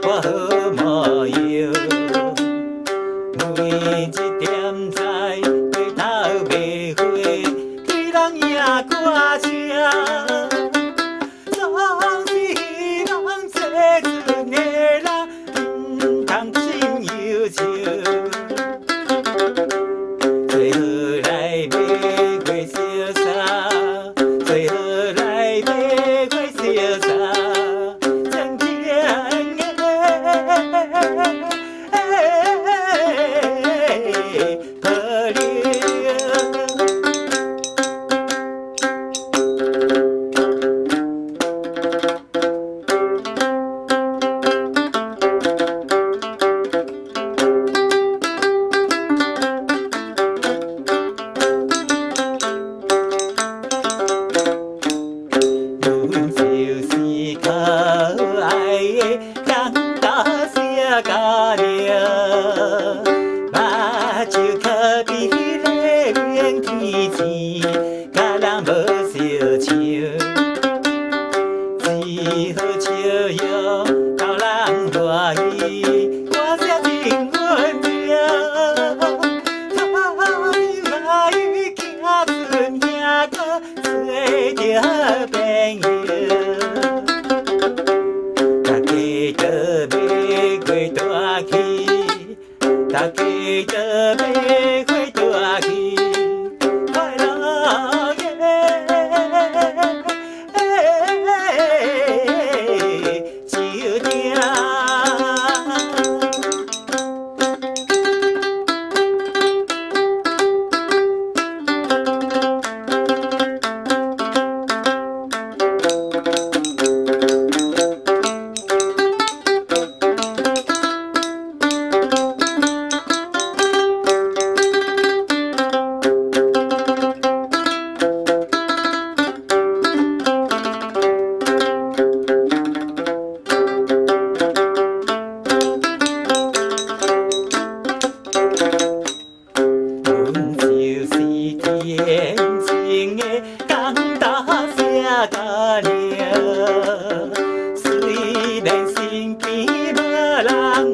我好模样，每一点菜回头袂花，对人也歌声。总是希望做阵的人，唔通心忧愁。最好来买过潇洒，最好来买过潇洒。 就靠比咧免天钱，甲人无相像，只好笑容逗人欢喜，歌声真温柔。他语行船行过，做着朋友，大家都要过大去。 大家都要过大去，快乐的酒店。天情的讲大声甲了，虽然身边无人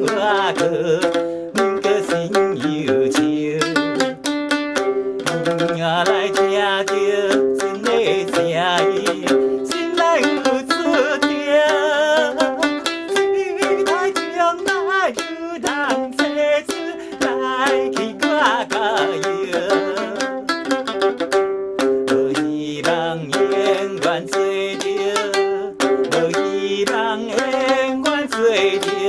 话过，不过心忧愁。夜来听着船的声音，心内有出条，期待将来有人坐船来去看甲摇。 永远做着，无希望永远做着。